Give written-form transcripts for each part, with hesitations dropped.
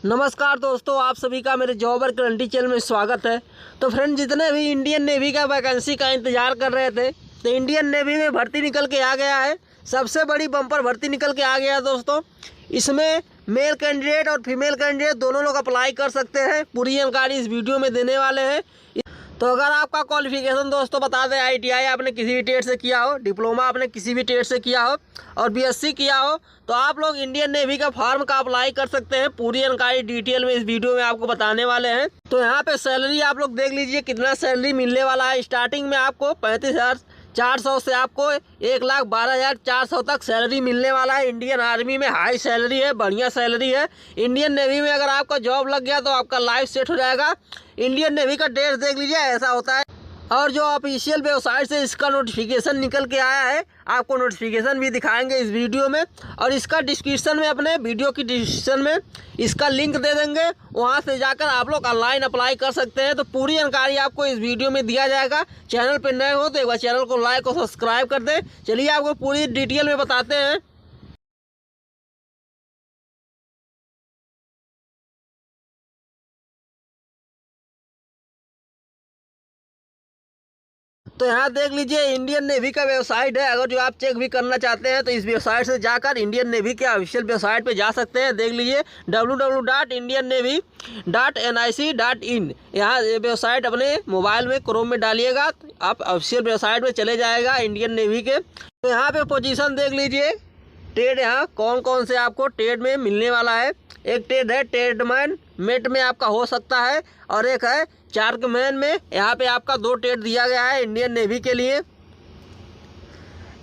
नमस्कार दोस्तों, आप सभी का मेरे जॉबर गारंटी चैनल में स्वागत है। तो फ्रेंड, जितने भी इंडियन नेवी का वैकेंसी का इंतज़ार कर रहे थे, तो इंडियन नेवी में भर्ती निकल के आ गया है। सबसे बड़ी बम्पर भर्ती निकल के आ गया है दोस्तों। इसमें मेल कैंडिडेट और फीमेल कैंडिडेट दोनों लोग अप्लाई कर सकते हैं। पूरी जानकारी इस वीडियो में देने वाले हैं। तो अगर आपका क्वालिफिकेशन दोस्तों बता दें, ITI आपने किसी भी ट्रेड से किया हो, डिप्लोमा आपने किसी भी ट्रेड से किया हो और BSc किया हो, तो आप लोग इंडियन नेवी का फॉर्म का अप्लाई कर सकते हैं। पूरी जानकारी डिटेल में इस वीडियो में आपको बताने वाले हैं। तो यहाँ पे सैलरी आप लोग देख लीजिए कितना सैलरी मिलने वाला है। स्टार्टिंग में आपको 35,400 से आपको 1,12,400 तक सैलरी मिलने वाला है। इंडियन आर्मी में हाई सैलरी है, बढ़िया सैलरी है। इंडियन नेवी में अगर आपका जॉब लग गया तो आपका लाइफ सेट हो जाएगा। इंडियन नेवी का ड्रेस देख लीजिए, ऐसा होता है। और जो ऑफिशियल वेबसाइट से इसका नोटिफिकेशन निकल के आया है, आपको नोटिफिकेशन भी दिखाएंगे इस वीडियो में। और इसका डिस्क्रिप्शन में, अपने वीडियो की डिस्क्रिप्शन में इसका लिंक दे देंगे, वहां से जाकर आप लोग ऑनलाइन अप्लाई कर सकते हैं। तो पूरी जानकारी आपको इस वीडियो में दिया जाएगा। चैनल पर नए हो तो एक बार चैनल को लाइक और सब्सक्राइब कर दें। चलिए आपको पूरी डिटेल में बताते हैं। तो यहाँ देख लीजिए, इंडियन नेवी का वेबसाइट है। अगर जो आप चेक भी करना चाहते हैं तो इस वेबसाइट से जाकर इंडियन नेवी के ऑफिशियल वेबसाइट पे जा सकते हैं। देख लीजिए www.indiannavy.nic.in। यहाँ वेबसाइट अपने मोबाइल में क्रोम में डालिएगा, तो आप ऑफिशियल वेबसाइट में चले जाएगा इंडियन नेवी के। तो यहाँ पे पोजीशन देख लीजिए, ट्रेड यहाँ कौन कौन से आपको ट्रेड में मिलने वाला है। एक ट्रेड है ट्रेडमैन, मेट में आपका हो सकता है, और एक है चार्कमैन में। यहाँ पे आपका 2 ट्रेड दिया गया है इंडियन नेवी के लिए।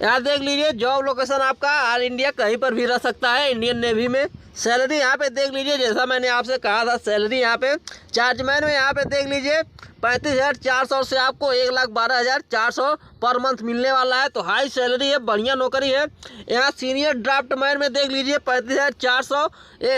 यहाँ देख लीजिए, जॉब लोकेशन आपका ऑल इंडिया कहीं पर भी रह सकता है इंडियन नेवी में। सैलरी यहाँ पे देख लीजिए, जैसा मैंने आपसे कहा था, सैलरी यहाँ पे चार्जमैन में यहाँ पे देख लीजिए 35,400 से आपको 1,12,400 पर मंथ मिलने वाला है। तो हाई सैलरी है, बढ़िया नौकरी है। यहाँ सीनियर ड्राफ्टमैन में देख लीजिए 35,400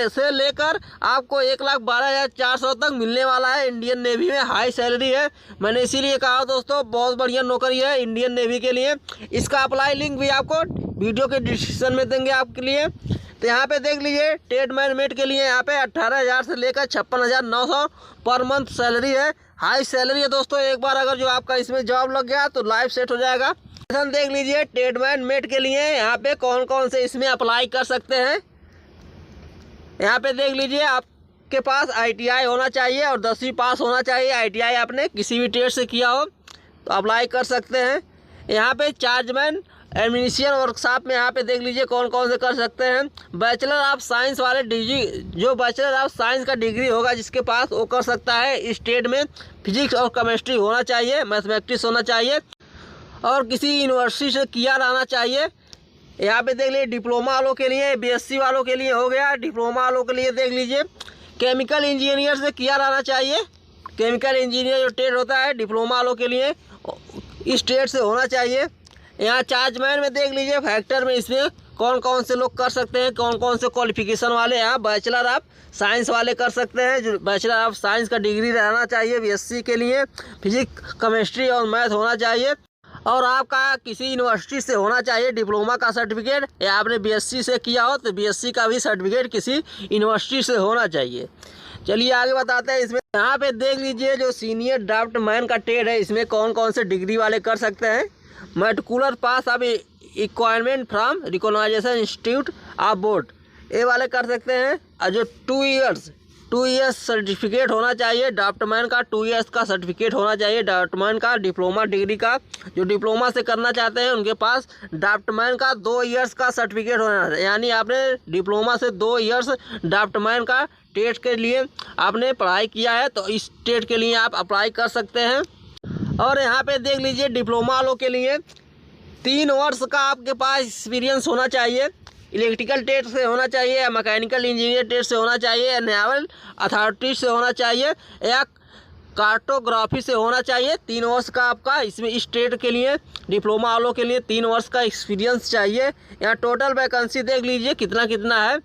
से लेकर आपको 1,12,400 तक मिलने वाला है। इंडियन नेवी में हाई सैलरी है। मैंने इसीलिए कहा दोस्तों, बहुत बढ़िया नौकरी है इंडियन नेवी के लिए। इसका अप्लाई लिंक भी आपको वीडियो के डिस्क्रिप्शन में देंगे आपके लिए। तो यहाँ पे देख लीजिए, ट्रेडमैन मेट के लिए यहाँ पे 18,000 से लेकर 56,900 पर मंथ सैलरी है। हाई सैलरी है दोस्तों। एक बार अगर जो आपका इसमें जॉब लग गया तो लाइफ सेट हो जाएगा। देख लीजिए, ट्रेडमैन मेट के लिए यहाँ पे कौन कौन से इसमें अप्लाई कर सकते हैं। यहाँ पे देख लीजिए, आपके पास ITI होना चाहिए और 10वीं पास होना चाहिए। ITI आपने किसी भी ट्रेड से किया हो तो अप्लाई कर सकते हैं। यहाँ पे चार्जमैन एडमिनिस्ट्रेशन वर्कशॉप में यहाँ पे देख लीजिए कौन कौन से कर सकते हैं। बैचलर ऑफ साइंस वाले जो बैचलर ऑफ साइंस का डिग्री होगा जिसके पास, वो कर सकता है। इस ट्रेड में फिजिक्स और केमिस्ट्री होना चाहिए, मैथमेटिक्स होना चाहिए, और किसी यूनिवर्सिटी से किया रहना चाहिए। यहाँ पे देख लीजिए, डिप्लोमा वालों के लिए, BSc वालों के लिए हो गया। डिप्लोमा वालों के लिए देख लीजिए, केमिकल इंजीनियर से किया रहना चाहिए। केमिकल इंजीनियर जो ट्रेड होता है डिप्लोमा वालों के लिए, इस ट्रेड से होना चाहिए। यहाँ चार्जमैन में देख लीजिए, फैक्टर में इसमें कौन कौन से लोग कर सकते हैं, कौन कौन से क्वालिफिकेशन वाले। यहाँ बैचलर ऑफ साइंस वाले कर सकते हैं, जो बैचलर ऑफ साइंस का डिग्री रहना चाहिए। BSc के लिए फिजिक्स, केमिस्ट्री और मैथ होना चाहिए। और आपका किसी यूनिवर्सिटी से होना चाहिए डिप्लोमा का सर्टिफिकेट, या आपने BSc से किया हो तो BSc का भी सर्टिफिकेट किसी यूनिवर्सिटी से होना चाहिए। चलिए आगे बताते हैं। इसमें यहाँ पे देख लीजिए, जो सीनियर ड्राफ्टमैन का ट्रेड है, इसमें कौन कौन से डिग्री वाले कर सकते हैं। मेडिकुलर pass of requirement from recognization institute of board, ये वाले कर सकते हैं। और जो 2 ईयर्स सर्टिफिकेट होना चाहिए ड्राफ्टमैन का, 2 ईयर्स का सर्टिफिकेट होना चाहिए ड्राफ्टमैन का। डिप्लोमा डिग्री का, जो डिप्लोमा से करना चाहते हैं उनके पास ड्राफ्टमैन का 2 ईयर्स का सर्टिफिकेट होना है। यानी आपने डिप्लोमा से 2 ईयर्स ड्राफ्टमैन का ट्रेड के लिए आपने पढ़ाई किया है, तो इस ट्रेड के लिए आप अप्लाई कर सकते हैं। और यहाँ पे देख लीजिए, डिप्लोमा वालों के लिए 3 वर्ष का आपके पास एक्सपीरियंस होना चाहिए। इलेक्ट्रिकल ट्रेड से होना चाहिए, या मैकेनिकल इंजीनियर ट्रेड से होना चाहिए, या नेवल अथॉरिटी से होना चाहिए, या कार्टोग्राफी से होना चाहिए। 3 वर्ष का आपका इसमें इस ट्रेड के लिए, डिप्लोमा वालों के लिए 3 वर्ष का एक्सपीरियंस चाहिए। यहाँ टोटल वैकेंसी देख लीजिए कितना कितना है।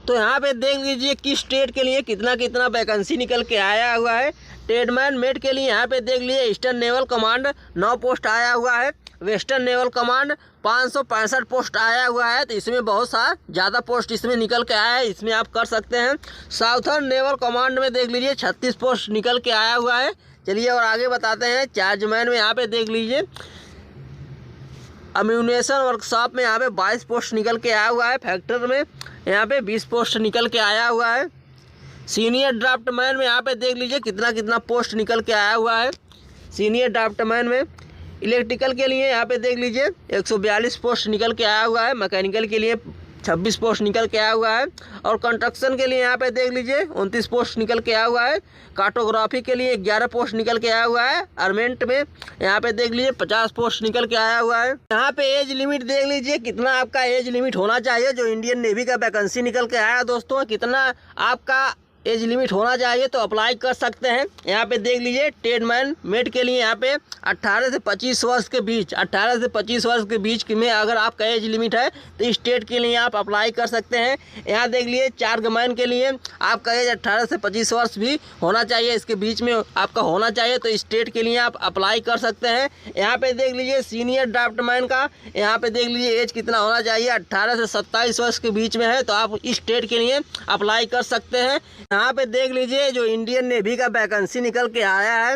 तो यहाँ पे देख लीजिए किस ट्रेड के लिए कितना कितना वैकेंसी निकल के आया हुआ है। ट्रेडमैन मेट के लिए यहाँ पे देख लीजिए, ईस्टर्न नेवल कमांड 9 पोस्ट आया हुआ है। वेस्टर्न नेवल कमांड 565 पोस्ट आया हुआ है, तो इसमें बहुत सा ज़्यादा पोस्ट इसमें निकल के आया है, इसमें आप कर सकते हैं। साउथर्न नेवल कमांड में देख लीजिए 36 पोस्ट निकल के आया हुआ है। चलिए और आगे बताते हैं। चार्जमैन में यहाँ पे देख लीजिए अम्यूनेशन वर्कशॉप में यहाँ पे 22 पोस्ट निकल के आया हुआ है। फैक्टर में यहाँ पे 20 पोस्ट निकल के आया हुआ है। सीनियर ड्राफ्टमैन में यहाँ पे देख लीजिए कितना पोस्ट निकल के आया हुआ है। सीनियर ड्राफ्टमैन में इलेक्ट्रिकल के लिए यहाँ पे देख लीजिए 142 पोस्ट निकल के आया हुआ है। मैकेनिकल के लिए 26 पोस्ट निकल के आया हुआ है। और कंस्ट्रक्शन के लिए यहाँ पे देख लीजिए 29 पोस्ट निकल के आया हुआ है। कार्टोग्राफी के लिए 11 पोस्ट निकल के आया हुआ है। आर्मेंट में यहाँ पे देख लीजिए 50 पोस्ट निकल के आया हुआ है। यहाँ पे एज लिमिट देख लीजिए कितना आपका एज लिमिट होना चाहिए। जो इंडियन नेवी का वैकेंसी निकल के आया दोस्तों, कितना आपका एज लिमिट होना चाहिए तो अप्लाई कर सकते हैं। यहाँ पे देख लीजिए ट्रेडमैन मेट के लिए यहाँ पे 18 से 25 वर्ष के बीच 18 से 25 वर्ष के बीच में अगर आपका एज लिमिट है तो स्टेट के लिए आप अप्लाई कर सकते हैं। यहाँ देख लीजिए चार्जमैन के लिए आपका एज 18 से 25 वर्ष भी होना चाहिए, इसके बीच में आपका होना चाहिए, तो स्टेट के लिए आप अप्लाई कर सकते हैं। यहाँ पे देख लीजिए सीनियर ड्राफ्टमैन का यहाँ पे देख लीजिए एज कितना होना चाहिए, 18 से 27 वर्ष के बीच में है, तो आप स्टेट के लिए अप्लाई कर सकते हैं। यहाँ पे देख लीजिए जो इंडियन नेवी का वैकेंसी निकल के आया है,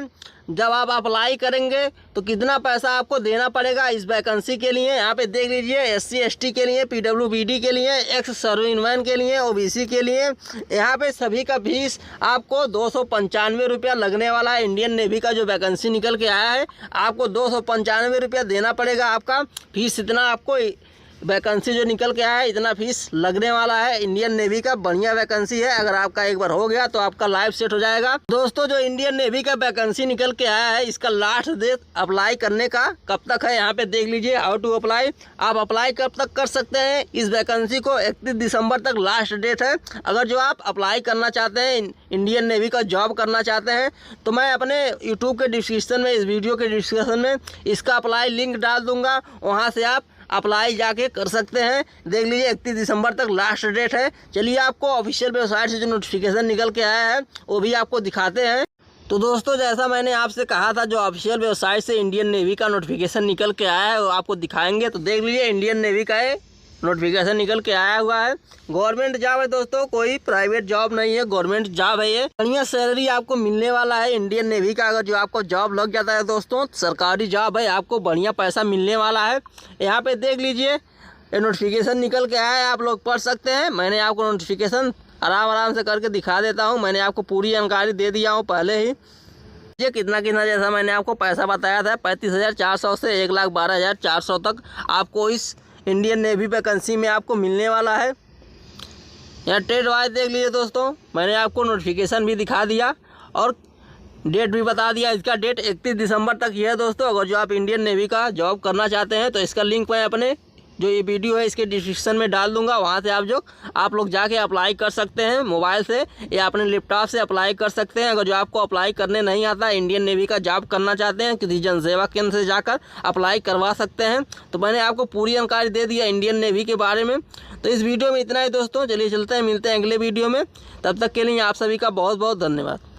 जब आप अप्लाई करेंगे तो कितना पैसा आपको देना पड़ेगा इस वैकेंसी के लिए। यहाँ पे देख लीजिए SC ST के लिए, PWBD के लिए, एक्स सर्विसमैन के लिए, OBC के लिए यहाँ पे सभी का फीस आपको 295 रुपया लगने वाला है। इंडियन नेवी का जो वैकेंसी निकल के आया है आपको 295 रुपया देना पड़ेगा। आपका फीस इतना आपको वैकेंसी जो निकल के आया है इतना फीस लगने वाला है। इंडियन नेवी का बढ़िया वैकेंसी है, अगर आपका एक बार हो गया तो आपका लाइफ सेट हो जाएगा। दोस्तों जो इंडियन नेवी का वैकेंसी निकल के आया है इसका लास्ट डेट अप्लाई करने का कब तक है, यहाँ पे देख लीजिए हाउ टू अप्लाई। आप अप्लाई कब तक कर सकते हैं इस वैकेंसी को, 31 दिसंबर तक लास्ट डेट है। अगर जो आप अप्लाई करना चाहते हैं इंडियन नेवी का जॉब करना चाहते हैं तो मैं अपने यूट्यूब के डिस्क्रिप्शन में, इस वीडियो के डिस्क्रिप्शन में इसका अप्लाई लिंक डाल दूंगा, वहाँ से आप अप्लाई जाके कर सकते हैं। देख लीजिए 31 दिसंबर तक लास्ट डेट है। चलिए आपको ऑफिशियल वेबसाइट से जो नोटिफिकेशन निकल के आया है वो भी आपको दिखाते हैं। तो दोस्तों जैसा मैंने आपसे कहा था जो ऑफिशियल वेबसाइट से इंडियन नेवी का नोटिफिकेशन निकल के आया है वो आपको दिखाएंगे। तो देख लीजिए इंडियन नेवी का नोटिफिकेशन निकल के आया हुआ है। गवर्नमेंट जॉब है दोस्तों, कोई प्राइवेट जॉब नहीं है, गवर्नमेंट जॉब है ये। बढ़िया सैलरी आपको मिलने वाला है इंडियन नेवी का। अगर जो आपको जॉब लग जाता है दोस्तों, सरकारी जॉब है, आपको बढ़िया पैसा मिलने वाला है। यहाँ पे देख लीजिए ये नोटिफिकेशन निकल के आया है, आप लोग पढ़ सकते हैं। मैंने आपको नोटिफिकेशन आराम से करके दिखा देता हूँ। मैंने आपको पूरी जानकारी दे दिया हूँ पहले ही। ये कितना जैसा मैंने आपको पैसा बताया था 35,400 से 1,12,400 तक आपको इस इंडियन नेवी वैकेंसी में आपको मिलने वाला है। यहाँ ट्रेड वाइज देख लीजिए दोस्तों, मैंने आपको नोटिफिकेशन भी दिखा दिया और डेट भी बता दिया। इसका डेट 31 दिसंबर तक ही है दोस्तों। अगर जो आप इंडियन नेवी का जॉब करना चाहते हैं तो इसका लिंक मैं अपने जो ये वीडियो है इसके डिस्क्रिप्शन में डाल दूंगा, वहाँ से आप लोग जाके अप्लाई कर सकते हैं। मोबाइल से या अपने लैपटॉप से अप्लाई कर सकते हैं। अगर जो आपको अप्लाई करने नहीं आता, इंडियन नेवी का जॉब करना चाहते हैं, किसी जनसेवा केंद्र से जाकर अप्लाई करवा सकते हैं। तो मैंने आपको पूरी जानकारी दे दिया इंडियन नेवी के बारे में। तो इस वीडियो में इतना ही दोस्तों, चलिए चलते हैं, मिलते हैं अगले वीडियो में। तब तक के लिए आप सभी का बहुत बहुत धन्यवाद।